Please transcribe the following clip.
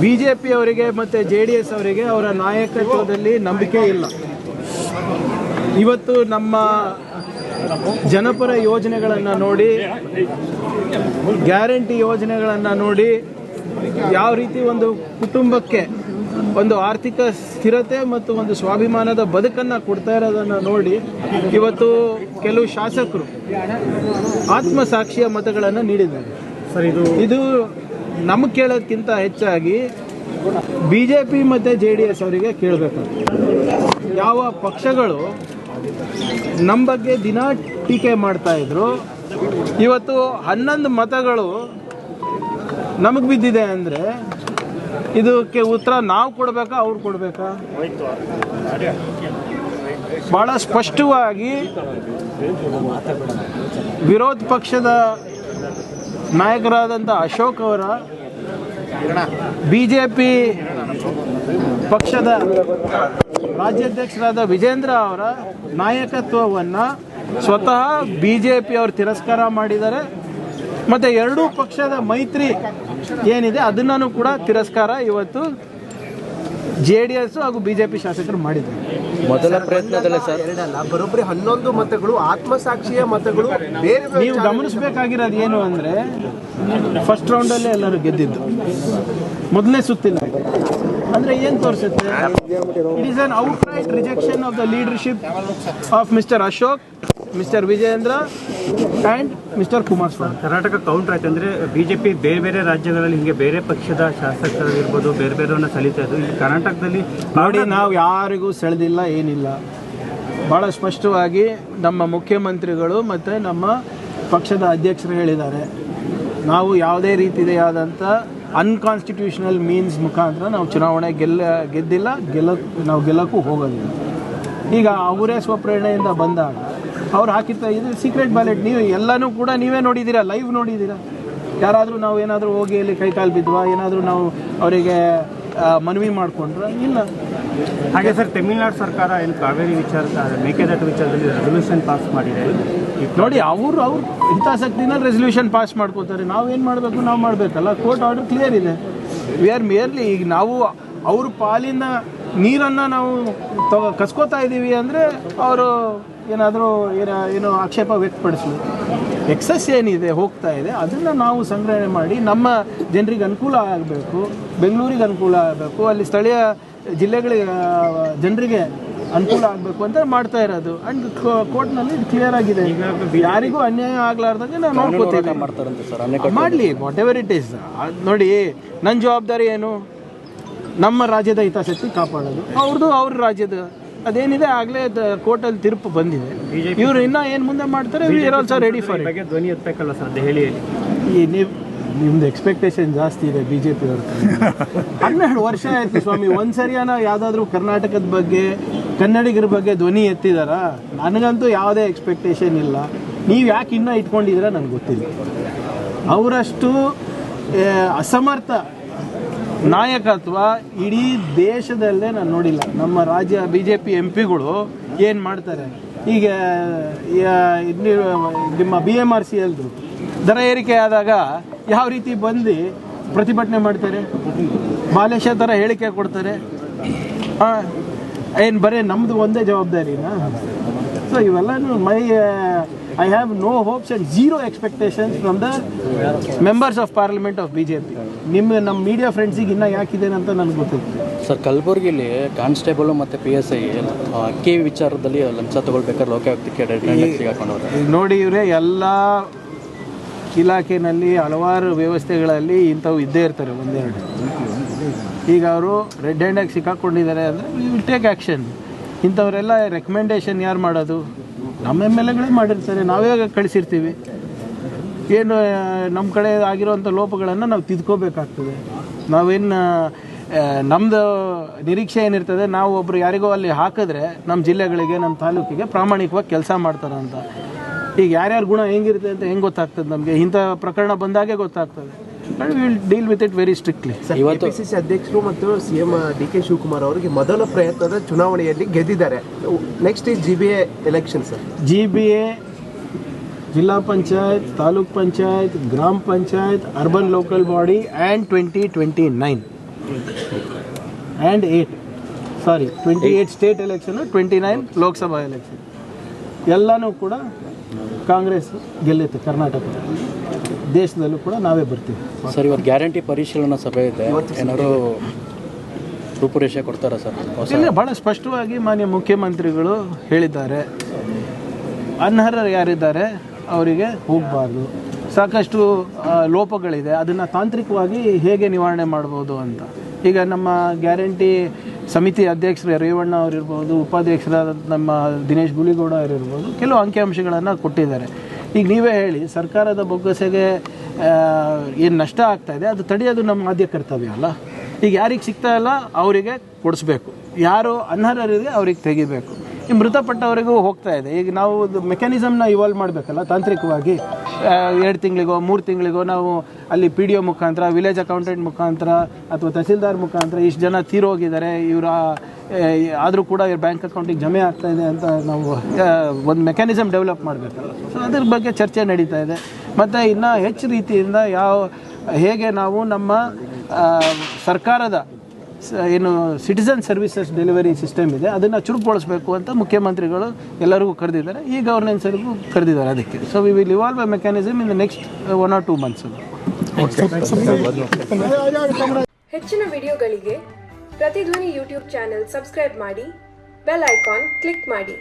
BJP ಅವರಿಗೆ ಮತ್ತು JDS ಅವರಿಗೆ ಅವರ ನಾಯಕತ್ವದಲ್ಲಿ ನಂಬಿಕೆ ಇಲ್ಲ. ಇವತ್ತು ನಮ್ಮ ಜನಪರ ಯೋಜನೆಗಳನ್ನು ನೋಡಿ, ಗ್ಯಾರಂಟಿ ಯೋಜನೆಗಳನ್ನು ನೋಡಿ, ಯಾವ ರೀತಿ ಒಂದು ಕುಟುಂಬಕ್ಕೆ ಒಂದು ಆರ್ಥಿಕ ಸ್ಥಿರತೆ ಮತ್ತು ಒಂದು ಸ್ವಾಭಿಮಾನದ ಬದುಕನ್ನು ಕೊಡ್ತಾ ಇರೋದನ್ನು ನೋಡಿ ಇವತ್ತು ಕೆಲವು ಶಾಸಕರು ಆತ್ಮಸಾಕ್ಷಿಯ ಮತಗಳನ್ನು ನೀಡಿದ್ದಾರೆ. ಸರ್, ಇದು ನಮಗೆ ಕೇಳೋದಕ್ಕಿಂತ ಹೆಚ್ಚಾಗಿ BJP ಮತ್ತು JDS ಅವರಿಗೆ ಕೇಳಬೇಕು. ಯಾವ ಪಕ್ಷಗಳು ನಮ್ಮ ಬಗ್ಗೆ ದಿನ ಟೀಕೆ ಮಾಡ್ತಾಯಿದ್ರು, ಇವತ್ತು 11 ಮತಗಳು ನಮಗೆ ಬಿದ್ದಿದೆ ಅಂದರೆ ಇದಕ್ಕೆ ಉತ್ತರ ನಾವು ಕೊಡಬೇಕಾ, ಅವ್ರು ಕೊಡಬೇಕಾ? ಭಾಳ ಸ್ಪಷ್ಟವಾಗಿ ವಿರೋಧ ಪಕ್ಷದ ನಾಯಕರಾದಂಥ ಅಶೋಕ್ ಅವರ, BJP ಪಕ್ಷದ ರಾಜ್ಯಾಧ್ಯಕ್ಷರಾದ ವಿಜೇಂದ್ರ ಅವರ ನಾಯಕತ್ವವನ್ನು ಸ್ವತಃ BJP ಅವರು ತಿರಸ್ಕಾರ ಮಾಡಿದ್ದಾರೆ. ಮತ್ತು ಎರಡೂ ಪಕ್ಷದ ಮೈತ್ರಿ ಏನಿದೆ ಅದನ್ನು ಕೂಡ ತಿರಸ್ಕಾರ ಇವತ್ತು JDS ಹಾಗೂ BJP ಶಾಸಕರು ಮಾಡಿದ್ದಾರೆ. ಮೊದಲ ಪ್ರಯತ್ನದಲ್ಲೇ ಸರ್ ಬರೋಬ್ಬರಿ 11 ಮತಗಳು ಆತ್ಮಸಾಕ್ಷಿಯ ಮತಗಳು. ಬೇರೆ ನೀವು ಗಮನಿಸಬೇಕಾಗಿರೋದು ಏನು ಅಂದರೆ, ಫಸ್ಟ್ ರೌಂಡಲ್ಲೇ ಎಲ್ಲರೂ ಗೆದ್ದಿದ್ದು, ಮೊದಲನೇ ಸುತ್ತಿಲ್ಲ. ಅಂದರೆ ಏನು ತೋರಿಸುತ್ತೆ? It is an outright rejection of the leadership of mister Ashok, mister Vijendra and mister Kumaraswamy. Karnataka counter ಆಯ್ತು ಅಂದರೆ BJP ಬೇರೆ ಬೇರೆ ರಾಜ್ಯಗಳಲ್ಲಿ ಹಿಂಗೆ ಬೇರೆ ಪಕ್ಷದ ಶಾಸಕರಿರ್ಬೋದು ಬೇರೆ ಬೇರೆಯವ್ರನ್ನ ಸೆಳೀತಾ ಇದ್ದು, ಇಲ್ಲಿ ಕರ್ನಾಟಕದಲ್ಲಿ ನೋಡಿ, ನಾವು ಯಾರಿಗೂ ಸೆಳೆದಿಲ್ಲ, ಏನಿಲ್ಲ. ಭಾಳ ಸ್ಪಷ್ಟವಾಗಿ ನಮ್ಮ ಮುಖ್ಯಮಂತ್ರಿಗಳು ಮತ್ತು ನಮ್ಮ ಪಕ್ಷದ ಅಧ್ಯಕ್ಷರು ಹೇಳಿದ್ದಾರೆ, ನಾವು ಯಾವುದೇ ರೀತಿಯಾದಂಥ ಅನ್ಕಾನ್ಸ್ಟಿಟ್ಯೂಷನಲ್ ಮೀನ್ಸ್ ಮುಖಾಂತರ ನಾವು ಚುನಾವಣೆ ಗೆದ್ದಿಲ್ಲ, ನಾವು ಗೆಲ್ಲಕ್ಕೂ ಹೋಗೋದಿಲ್ಲ. ಈಗ ಅವರೇ ಸ್ವಪ್ರೇರಣೆಯಿಂದ ಬಂದಾಗ ಅವ್ರು ಹಾಕಿರ್ತಾ ಇದು ಸೀಕ್ರೆಟ್ ಬ್ಯಾಲೆಟ್. ನೀವು ಎಲ್ಲನೂ ಕೂಡ ನೀವೇ ನೋಡಿದ್ದೀರಾ, ಲೈವ್ ನೋಡಿದ್ದೀರಾ. ಯಾರಾದರೂ ನಾವು ಏನಾದರೂ ಹೋಗಿ ಅಲ್ಲಿ ಕೈಕಾಲು ಬಿದ್ವಾ, ಏನಾದರೂ ನಾವು ಅವರಿಗೆ ಮನವಿ ಮಾಡಿಕೊಂಡ್ರೆ ಇಲ್ಲ. ಹಾಗೆ ಸರ್, ತಮಿಳುನಾಡು ಸರ್ಕಾರ ಏನು ಕಾವೇರಿ ಮೇಕೆದಾಟು ವಿಚಾರದಲ್ಲಿ ರೆಸಲ್ಯೂಷನ್ ಪಾಸ್ ಮಾಡಿದೆ ನೋಡಿ. ಅವ್ರ ಹಿತಾಸಕ್ತಿನಲ್ಲಿ ರೆಸಲ್ಯೂಷನ್ ಪಾಸ್ ಮಾಡ್ಕೋತಾರೆ. ನಾವೇನು ಮಾಡಬೇಕು, ನಾವು ಮಾಡಬೇಕಲ್ಲ. ಕೋರ್ಟ್ ಆರ್ಡರ್ ಕ್ಲಿಯರ್ ಇದೆ. ವಿ ಆರ್ ಮೇರ್ಲಿ ಈಗ ನಾವು ಅವ್ರ ಪಾಲಿನ ನೀರನ್ನು ನಾವು ಕಸ್ಕೋತಾ ಇದ್ದೀವಿ ಅಂದರೆ ಅವರು ಏನಾದರೂ ಏನೋ ಆಕ್ಷೇಪ ವ್ಯಕ್ತಪಡಿಸಲಿ. ಎಕ್ಸಸ್ ಏನಿದೆ ಹೋಗ್ತಾ ಇದೆ ಅದನ್ನು ನಾವು ಸಂಗ್ರಹಣೆ ಮಾಡಿ ನಮ್ಮ ಜನರಿಗೆ ಅನುಕೂಲ ಆಗಬೇಕು, ಬೆಂಗಳೂರಿಗೆ ಅನುಕೂಲ ಆಗಬೇಕು, ಅಲ್ಲಿ ಸ್ಥಳೀಯ ಜಿಲ್ಲೆಗಳಿಗೆ ಜನರಿಗೆ ಅನುಕೂಲ ಆಗಬೇಕು ಅಂತ ಮಾಡ್ತಾ ಇರೋದು. ಆ್ಯಂಡ್ ಕೋರ್ಟ್ನಲ್ಲಿ ಇದು ಕ್ಲಿಯರ್ ಆಗಿದೆ. ಯಾರಿಗೂ ಅನ್ಯಾಯ ಆಗ್ಲಾರ್ದಂಗೆ ನಾವು ನೋಡ್ಕೋತೀವಿ. ಮಾಡಲಿ, ವಾಟ್ ಎವರ್ ಇಟ್ ಈಸ್. ನೋಡಿ, ನನ್ನ ಜವಾಬ್ದಾರಿ ಏನು? ನಮ್ಮ ರಾಜ್ಯದ ಹಿತಾಸಕ್ತಿ ಕಾಪಾಡೋದು. ಅವ್ರ ರಾಜ್ಯದ ಅದೇನಿದೆ ಆಗಲೇ ಕೋರ್ಟಲ್ಲಿ ತೀರ್ಪು ಬಂದಿದೆ. ಇವರು ಇನ್ನೂ ಏನು ಮುಂದೆ ಮಾಡ್ತಾರೆ, we are also ready for it. ಧ್ವನಿ ಎತ್ತಬೇಕಲ್ಲ ಸರ್ ದೆಹಲಿಯಲ್ಲಿ. ನಿಮ್ದು ಎಕ್ಸ್ಪೆಕ್ಟೇಷನ್ ಜಾಸ್ತಿ ಇದೆ BJP ಅವ್ರ. 12 ವರ್ಷ ಆಯಿತು ಸ್ವಾಮಿ, ಒಂದು ಸರಿಯಾನ ಯಾವುದಾದ್ರೂ ಕರ್ನಾಟಕದ ಬಗ್ಗೆ, ಕನ್ನಡಿಗರ ಬಗ್ಗೆ ಧ್ವನಿ ಎತ್ತಿದಾರಾ? ನನಗಂತೂ ಯಾವುದೇ ಎಕ್ಸ್ಪೆಕ್ಟೇಷನ್ ಇಲ್ಲ. ನೀವು ಯಾಕೆ ಇನ್ನೂ ಇಟ್ಕೊಂಡಿದ್ದೀರಾ ನನಗೆ ಗೊತ್ತಿಲ್ಲ. ಅವರಷ್ಟು ಅಸಮರ್ಥ ನಾಯಕತ್ವ ಇಡೀ ದೇಶದಲ್ಲೇ ನಾನು ನೋಡಿಲ್ಲ. ನಮ್ಮ ರಾಜ್ಯ BJP MPಗಳು ಏನು ಮಾಡ್ತಾರೆ, ಈಗ ನಿಮ್ಮ BMRCLದು ದರ ಏರಿಕೆ ಆದಾಗ ಯಾವ ರೀತಿ ಬಂದು ಪ್ರತಿಭಟನೆ ಮಾಡ್ತಾರೆ, ಬಾಲೇಶ ಥರ ಹೇಳಿಕೆ ಕೊಡ್ತಾರೆ. ಏನು ಬರೀ ನಮ್ಮದು ಒಂದೇ ಜವಾಬ್ದಾರಿನಾ? ಸೊ ಇವೆಲ್ಲನೂ I have no hopes and zero expectations from the members of parliament of BJP. ನಮ್ಮ ಮೀಡಿಯಾ ಫ್ರೆಂಡ್ಸಿಗೆ ಇನ್ನೂ ಯಾಕಿದೆ ಅಂತ ನನಗೆ ಗೊತ್ತಿಲ್ಲ. ಸರ್, ಕಲಬುರಗಿಲಿ ಕಾನ್ಸ್ಟೇಬಲ್ ಮತ್ತು PSI ಅಕ್ಕಿ ವಿಚಾರದಲ್ಲಿ ಲಂಚ ತಗೊಳ್ಬೇಕಾದ್ರೆ ಲೋಕಾಯುಕ್ತಕ್ಕೆ ಸಿಗಾಕೊಂಡವ್ರೆ. ನೋಡಿ, ಇವರೇ ಎಲ್ಲ ಇಲಾಖೆಯಲ್ಲಿ ಹಲವಾರು ವ್ಯವಸ್ಥೆಗಳಲ್ಲಿ ಇಂಥವು ಇದ್ದೇ ಇರ್ತಾರೆ ಒಂದೆರಡು. ಈಗ ಅವರು ರೆಡ್ ಹ್ಯಾಂಡಾಗಿ ಸಿಕ್ಕಾಕೊಂಡಿದ್ದಾರೆ ಅಂದರೆ ವಿ ವಿಲ್ ಟೇಕ್ ಆ್ಯಕ್ಷನ್. ಇಂಥವರೆಲ್ಲ ರೆಕಮೆಂಡೇಷನ್ ಯಾರು ಮಾಡೋದು? ನಮ್ಮ MLAಗಳೇ ಮಾಡಿರ್ತಾರೆ, ನಾವೇ ಕಳಿಸಿರ್ತೀವಿ. ಏನು ನಮ್ಮ ಕಡೆ ಆಗಿರೋವಂಥ ಲೋಪಗಳನ್ನು ನಾವು ತಿದ್ಕೋಬೇಕಾಗ್ತದೆ. ನಾವೇನು ನಮ್ಮದು ನಿರೀಕ್ಷೆ ಏನಿರ್ತದೆ, ನಾವು ಒಬ್ಬರು ಯಾರಿಗೋ ಅಲ್ಲಿ ಹಾಕಿದ್ರೆ ನಮ್ಮ ಜಿಲ್ಲೆಗಳಿಗೆ, ನಮ್ಮ ತಾಲೂಕಿಗೆ ಪ್ರಾಮಾಣಿಕವಾಗಿ ಕೆಲಸ ಮಾಡ್ತಾರೆ ಅಂತ. ಈಗ ಯಾರ್ಯಾರ ಗುಣ ಹೆಂಗಿರುತ್ತೆ ಅಂತ ಹೆಂಗೆ ಗೊತ್ತಾಗ್ತದೆ ನಮಗೆ? ಇಂಥ ಪ್ರಕರಣ ಬಂದಾಗೆ ಗೊತ್ತಾಗ್ತದೆ. And will deal with it very strictly. ಇವತ್ತು KPCC ಅಧ್ಯಕ್ಷರು ಮತ್ತು CM DK ಶಿವಕುಮಾರ್ ಅವರಿಗೆ ಮೊದಲ ಪ್ರಯತ್ನದ ಚುನಾವಣೆಯಲ್ಲಿ ಗೆದ್ದಿದ್ದಾರೆ. Next is GBA election sir. GBA ಜಿಲ್ಲಾ ಪಂಚಾಯತ್, ತಾಲೂಕ್ ಪಂಚಾಯತ್, ಗ್ರಾಮ panchayat, urban local body and 2029 and 28 state election, 29 Lok Sabha election ಎಲ್ಲನೂ ಕೂಡ ಕಾಂಗ್ರೆಸ್ ಗೆಲ್ಲುತ್ತೆ. ಕರ್ನಾಟಕ ದೇಶದಲ್ಲೂ ಕೂಡ ನಾವೇ ಬರ್ತೀವಿ. ಸರ್, ಇವತ್ತು ಗ್ಯಾರಂಟಿ ಪರಿಶೀಲನಾ ಸಭೆ ಇದೆ, ಏನಾದ್ರು ರೂಪುರೇಷೆ ಕೊಡ್ತಾರಾ ಸರ್? ಇಲ್ಲ, ಭಾಳ ಸ್ಪಷ್ಟವಾಗಿ ಮಾನ್ಯ ಮುಖ್ಯಮಂತ್ರಿಗಳು ಹೇಳಿದ್ದಾರೆ, ಅನರ್ಹರು ಯಾರಿದ್ದಾರೆ ಅವರಿಗೆ ಹೋಗಬಾರ್ದು, ಸಾಕಷ್ಟು ಲೋಪಗಳಿದೆ, ಅದನ್ನು ತಾಂತ್ರಿಕವಾಗಿ ಹೇಗೆ ನಿವಾರಣೆ ಮಾಡ್ಬೋದು ಅಂತ. ಈಗ ನಮ್ಮ ಗ್ಯಾರಂಟಿ ಸಮಿತಿ ಅಧ್ಯಕ್ಷರು ರೇವಣ್ಣ ಅವರಿರ್ಬೋದು, ಉಪಾಧ್ಯಕ್ಷರಾದ ನಮ್ಮ ದಿನೇಶ್ ಗುಳಿಗೌಡ ಅವರಿರ್ಬೋದು, ಕೆಲವು ಅಂಕಿಅಂಶಗಳನ್ನು ಕೊಟ್ಟಿದ್ದಾರೆ. ಈಗ ನೀವೇ ಹೇಳಿ, ಸರ್ಕಾರದ ಬೊಗ್ಗಸೆಗೆ ಏನು ನಷ್ಟ ಆಗ್ತಾಯಿದೆ ಅದು ತಡೆಯೋದು ನಮ್ಮ ಆದ್ಯ ಕರ್ತವ್ಯ ಅಲ್ಲ. ಈಗ ಯಾರಿಗೆ ಸಿಗ್ತಾ ಇಲ್ಲ ಅವರಿಗೆ ಕೊಡಿಸ್ಬೇಕು, ಯಾರು ಅನರ್ಹರಿಗೆ ಅವ್ರಿಗೆ ತೆಗಿಬೇಕು. ಈ ಮೃತಪಟ್ಟವರಿಗೂ ಹೋಗ್ತಾ ಇದೆ. ಈಗ ನಾವು ಮೆಕ್ಯಾನಿಸಮ್ನ ಇವಾಲ್ವ್ ಮಾಡಬೇಕಲ್ಲ ತಾಂತ್ರಿಕವಾಗಿ. 2 ತಿಂಗಳಿಗೋ 3 ತಿಂಗಳಿಗೋ ನಾವು ಅಲ್ಲಿ PDO ಮುಖಾಂತರ, ವಿಲೇಜ್ ಅಕೌಂಟೆಂಟ್ ಮುಖಾಂತರ ಅಥವಾ ತಹಸೀಲ್ದಾರ್ ಮುಖಾಂತರ ಇಷ್ಟು ಜನ ತೀರೋಗಿದ್ದಾರೆ, ಇವರ ಆದರೂ ಕೂಡ ಇವ್ರ ಬ್ಯಾಂಕ್ ಅಕೌಂಟಿಗೆ ಜಮೆ ಆಗ್ತಾ ಇದೆ ಅಂತ ನಾವು ಒಂದು ಮೆಕ್ಯಾನಿಸಮ್ ಡೆವಲಪ್ ಮಾಡಬೇಕಲ್ಲ. ಸೊ ಅದ್ರ ಬಗ್ಗೆ ಚರ್ಚೆ ನಡೀತಾ ಇದೆ. ಮತ್ತು ಇನ್ನೂ ಹೆಚ್ಚು ರೀತಿಯಿಂದ ಹೇಗೆ ನಾವು ನಮ್ಮ ಸರ್ಕಾರದ ಏನು ಸಿಟಿಸನ್ ಸರ್ವಿಸಸ್ ಡೆಲಿವರಿ ಸಿಸ್ಟಮ್ ಇದೆ ಅದನ್ನು ಚುರುಕುಗೊಳಿಸಬೇಕು ಅಂತ ಮುಖ್ಯಮಂತ್ರಿಗಳು ಎಲ್ಲರಿಗೂ ಕರೆದಿದ್ದಾರೆ. ಈ ಗವರ್ನೆನ್ಸರಿಗೂ ಕರೆದಿದ್ದಾರೆ ಅದಕ್ಕೆ. So we will evolve A mechanism in the next 1 or 2 months. ಹೆಚ್ಚಿನ ವಿಡಿಯೋಗಳಿಗೆ ಪ್ರತಿಧ್ವನಿ ಯೂಟ್ಯೂಬ್ ಚಾನೆಲ್ ಸಬ್ಸ್ಕ್ರೈಬ್ ಮಾಡಿ, ಬೆಲ್ ಐಕಾನ್ ಕ್ಲಿಕ್ ಮಾಡಿ.